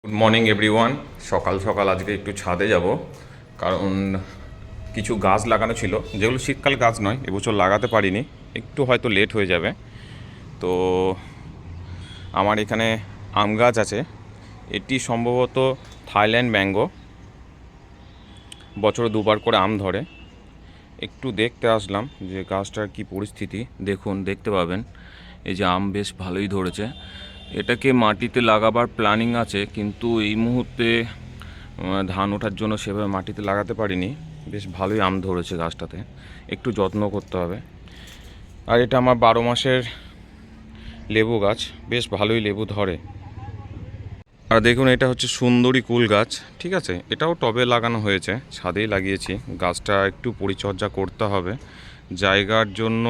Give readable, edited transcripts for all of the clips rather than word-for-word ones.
Good morning everyone. সকাল সকাল আজকে একটু ছাদে যাব, কারণ কিছু গাছ লাগানো ছিল, যেগুলো শীতকাল গাছ নয়, এবছর লাগাতে পারিনি, একটু হয়তো লেট হয়ে যাবে। তো আমার এখানে আম গাছ আছে, এটি সম্ভবত থাইল্যান্ড ম্যাঙ্গো, বছরে দুবার করে আম ধরে। একটু দেখতে আসলাম যে গাছটার কি পরিস্থিতি। দেখুন, দেখতে পাবেন এই যে আম বেশ ভালোই ধরেছে। এটাকে মাটিতে লাগাবার প্ল্যানিং আছে, কিন্তু এই মুহূর্তে ধান ওঠার জন্য সেভাবে মাটিতে লাগাতে পারিনি। বেশ ভালোই আম ধরেছে গাছটাতে, একটু যত্ন করতে হবে। আর এটা আমার 12 মাসের লেবু গাছ, বেশ ভালোই লেবু ধরে। আর দেখুন, এটা হচ্ছে সুন্দরী কুল গাছ, ঠিক আছে, এটাও টবে লাগানো হয়েছে, ছাদেই লাগিয়েছি। গাছটা একটু পরিচর্যা করতে হবে, জায়গার জন্য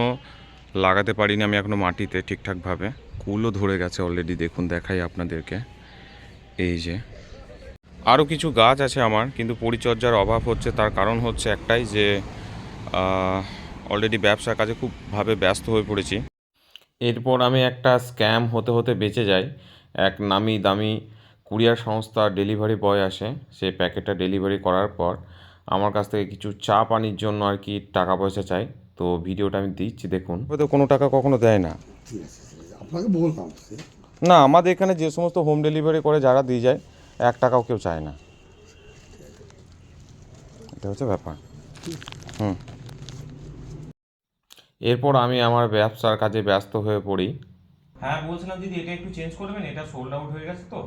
লাগাতে পারিনি আমি এখনও মাটিতে ঠিকঠাকভাবে। কুলও ধরে গেছে অলরেডি, দেখুন দেখাই আপনাদেরকে। এই যে আরও কিছু গাছ আছে আমার, কিন্তু পরিচর্যার অভাব হচ্ছে। তার কারণ হচ্ছে একটাই, যে অলরেডি ব্যবসার কাজে খুবভাবে ব্যস্ত হয়ে পড়েছি। এরপর আমি একটা স্ক্যাম হতে হতে বেঁচে যাই। এক নামি দামি কুরিয়ার সংস্থা ডেলিভারি বয় আসে, সে প্যাকেটটা ডেলিভারি করার পর আমার কাছ থেকে কিছু চা পানির জন্য আর কি টাকা পয়সা চাই। তো ভিডিওটা আমি দিচ্ছি, দেখুন। হয়তো কোনো টাকা কখনো দেয় না। ঠিক আছে, আপনাকে বললাম না, আমাদের এখানে যে সমস্ত হোম ডেলিভারি করে যারা দিয়ে যায়, 1 টাকাও কেউ চায় না। এটা হচ্ছে ব্যাপার। হুম। এরপর আমি আমার ব্যবসার কাজে ব্যস্ত হয়ে পড়ি। হ্যাঁ, বলছিলাম দিদি, এটা একটু চেঞ্জ করবেন, এটা সোল্ড আউট হয়ে গেছে তো।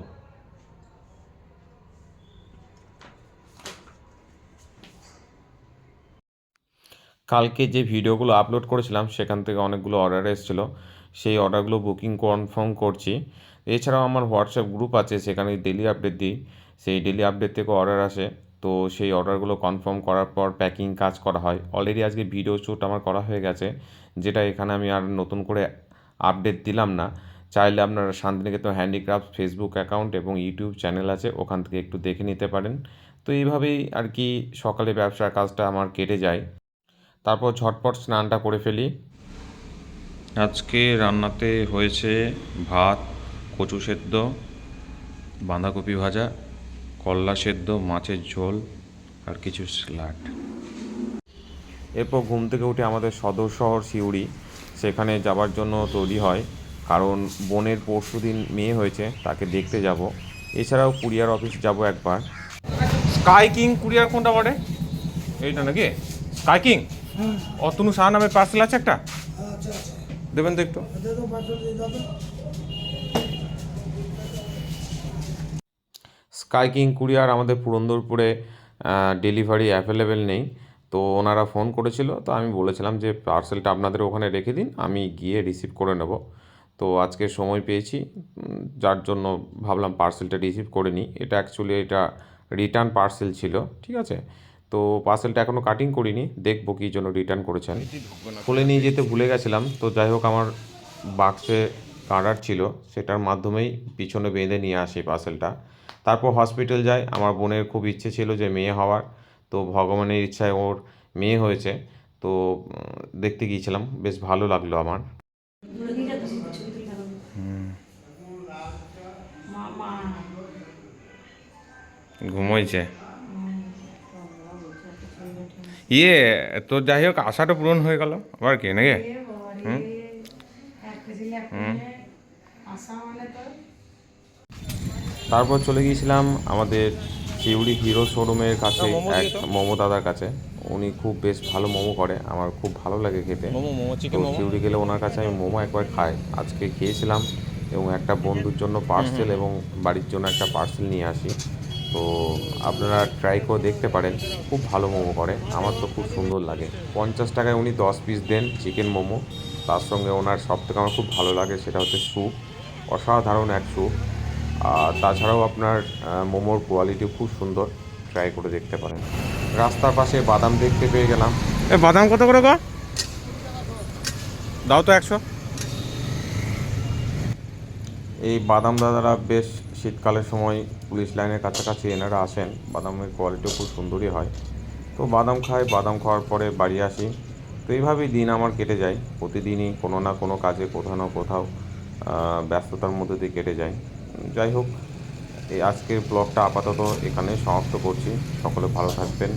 কালকে যে ভিডিওগুলো আপলোড করেছিলাম সেখান থেকে অনেকগুলো অর্ডার এসেছিলো, সেই অর্ডারগুলো বুকিং কনফার্ম করছি। এছাড়াও আমার হোয়াটসঅ্যাপ গ্রুপ আছে, সেখানে ডেলি আপডেট দিই, সেই ডেলি আপডেট থেকে অর্ডার আসে। তো সেই অর্ডারগুলো কনফার্ম করার পর প্যাকিং কাজ করা হয়। অলরেডি আজকে ভিডিও শ্যুট আমার করা হয়ে গেছে, যেটা এখানে আমি আর নতুন করে আপডেট দিলাম না। চাইলে আপনারা শান্তিনিকেতন হ্যান্ডিক্রাফট ফেসবুক অ্যাকাউন্ট এবং ইউটিউব চ্যানেল আছে, ওখান থেকে একটু দেখে নিতে পারেন। তো এইভাবেই আর কি সকালে ব্যবসার কাজটা আমার কেটে যায়। তারপর ঝটপট স্নানটা করে ফেলি। আজকে রান্নাতে হয়েছে ভাত, কচু সেদ্ধ, বাঁধাকপি ভাজা, করলা সেদ্ধ, মাছের ঝোল আর কিছু স্যালাড। এরপর ঘুম থেকে উঠে আমাদের সদর শহর সিউড়ি, সেখানে যাবার জন্য তৈরি হয়, কারণ বোনের পরশুদিন মেয়ে হয়েছে, তাকে দেখতে যাব। এছাড়াও কুরিয়ার অফিস যাব একবার। স্কাই কিং কুরিয়ার কোনটা বটে? এইটা নাকি স্কাই কিং? অতনু শাহ নামে পার্সেল আছে একটা, দেবেন তো একটু। স্কাই কিং কুরিয়ার আমাদের পুরন্দরপুরে ডেলিভারি অ্যাভেলেবেল নেই। তো ওনারা ফোন করেছিল, তো আমি বলেছিলাম যে পার্সেলটা আপনাদের ওখানে রেখে দিন, আমি গিয়ে রিসিভ করে নেব। তো আজকে সময় পেয়েছি, যার জন্য ভাবলাম পার্সেলটা রিসিভ করে নিই। এটা অ্যাকচুয়ালি এটা রিটার্ন পার্সেল ছিল, ঠিক আছে। তো পার্সেলটা এখনও কাটিং করিনি, দেখবো কী জন্য রিটার্ন করেছেন। খুলে নিয়ে যেতে ভুলে গেছিলাম, তো যাই হোক আমার বাক্সে কার্ডার ছিল, সেটার মাধ্যমেই পিছনে বেঁধে নিয়ে আসি পার্সেলটা। তারপর হসপিটাল যাই, আমার বোনের খুব ইচ্ছে ছিল যে মেয়ে হওয়ার, তো ভগবানের ইচ্ছায় ওর মেয়ে হয়েছে। তো দেখতে গিয়েছিলাম, বেশ ভালো লাগলো আমার। ঘুমোইছে ইয়ে। তো যাই হোক, আশাটা পূরণ হয়ে গেল, আবার কি নাকি? হুম হুম। তারপর চলে গিয়েছিলাম আমাদের সিউড়ি হিরো শোরুমের কাছে এক মোমো দাদার কাছে। উনি খুব বেশ ভালো মোমো করে, আমার খুব ভালো লাগে খেতে। তো সিউড়ি গেলে ওনার কাছে আমি মোমো একবার খাই, আজকে খেয়েছিলাম। এবং একটা বন্ধুর জন্য পার্সেল এবং বাড়ির জন্য একটা পার্সেল নিয়ে আসি। তো আপনারা ট্রাই করে দেখতে পারেন, খুব ভালো মোমো করে, আমার তো খুব সুন্দর লাগে। 50 টাকায় উনি 10 পিস দেন চিকেন মোমো। তার সঙ্গে ওনার সবথেকে আমার খুব ভালো লাগে সেটা হচ্ছে স্যুপ, অসাধারণ এক স্যুপ। আর তাছাড়াও আপনার মোমোর কোয়ালিটি খুব সুন্দর, ট্রাই করে দেখতে পারেন। রাস্তার পাশে বাদাম দেখতে পেয়ে গেলাম। বাদাম কত করে গো? দাও তো 100। এই বাদাম দাদারা বেশ শীতকালের সময় পুলিশ লাইনের কাছাকাছি এনারা আসেন, বাদামের কোয়ালিটিও খুব সুন্দরই হয়। তো বাদাম খাই, বাদাম খাওয়ার পরে বাড়ি আসি। তো এইভাবেই দিন আমার কেটে যায়, প্রতিদিনই কোনো না কোনো কাজে কোথাও না কোথাও ব্যস্ততার মধ্যে দিয়ে কেটে যায়। যাই হোক, এই আজকের ব্লগটা আপাতত এখানে সমাপ্ত করছি। সকলে ভালো থাকবেন।